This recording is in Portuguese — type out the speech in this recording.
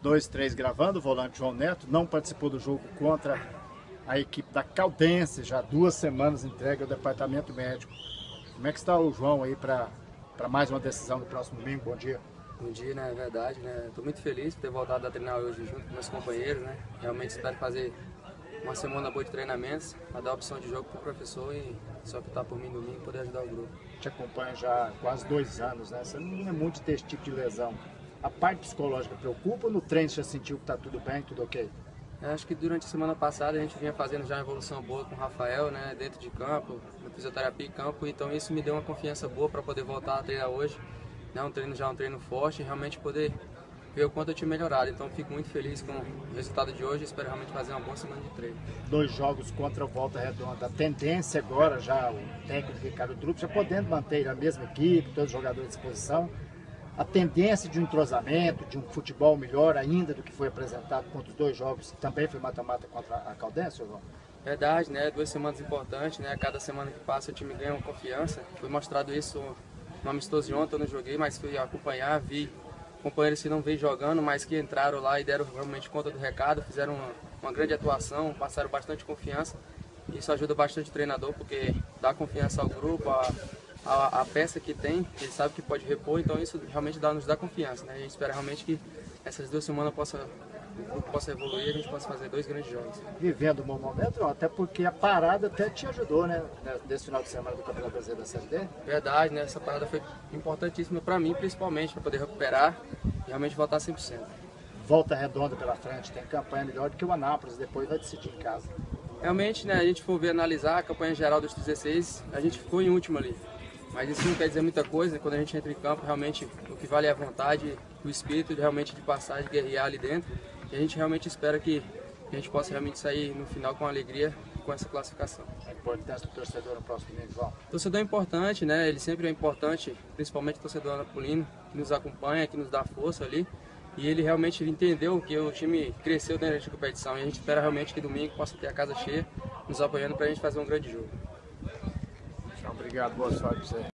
2-3 gravando, o volante João Neto não participou do jogo contra a equipe da Caldense, já 2 semanas entregue ao departamento médico. Como é que está o João aí para mais uma decisão no próximo domingo? Bom dia. Bom dia, né? É verdade, né? Estou muito feliz por ter voltado a treinar hoje junto com meus companheiros, né? Realmente espero fazer uma semana boa de treinamentos, para dar opção de jogo para o professor e só optar por mim domingo e poder ajudar o grupo. Te acompanha já há quase 2 anos, né? Você não é muito desse tipo de lesão. A parte psicológica preocupa ou no treino você já sentiu que está tudo bem, tudo ok? Eu acho que durante a semana passada a gente vinha fazendo já uma evolução boa com o Rafael, né? Dentro de campo, na fisioterapia em campo, então isso me deu uma confiança boa para poder voltar a treinar hoje. Né? Um treino forte e realmente poder ver o quanto eu tinha melhorado. Então fico muito feliz com o resultado de hoje e espero realmente fazer uma boa semana de treino. 2 jogos contra o Volta Redonda. A tendência agora, já o técnico Ricardo Drupp, já podendo manter a mesma equipe, todos os jogadores à disposição, a tendência de um entrosamento, de um futebol melhor ainda do que foi apresentado contra os 2 jogos, também foi mata-mata contra a Caldense, João? Verdade, né? 2 semanas importantes, né? Cada semana que passa o time ganha uma confiança. Foi mostrado isso no amistoso de ontem, eu não joguei, mas fui acompanhar, vi companheiros que não veio jogando, mas que entraram lá e deram realmente conta do recado, fizeram uma grande atuação, passaram bastante confiança. Isso ajuda bastante o treinador, porque dá confiança ao grupo, a peça que tem, ele sabe que pode repor, então isso realmente nos dá confiança. Né? A gente espera realmente que essas 2 semanas o grupo possa evoluir e a gente possa fazer 2 grandes jogos. Vivendo um bom momento, até porque a parada até te ajudou, né? Nesse final de semana do Campeonato Brasileiro da Série D. Verdade, né? Essa parada foi importantíssima para mim, principalmente, para poder recuperar e realmente voltar 100%. Volta Redonda pela frente, tem campanha melhor do que o Anápolis, depois vai decidir em casa. Realmente, né? A gente for ver, analisar a campanha geral dos 16, a gente ficou em último ali. Mas isso não quer dizer muita coisa, quando a gente entra em campo, realmente o que vale é a vontade, o espírito realmente de passar, de guerrear ali dentro. E a gente realmente espera que a gente possa realmente sair no final com alegria com essa classificação. A importância do torcedor no próximo domingo, João? O torcedor é importante, né? Ele sempre é importante, principalmente o torcedor anapolino, que nos acompanha, que nos dá força ali. E ele realmente entendeu que o time cresceu dentro da competição. E a gente espera realmente que domingo possa ter a casa cheia, nos apoiando para a gente fazer um grande jogo. Obrigado, boa sorte para você.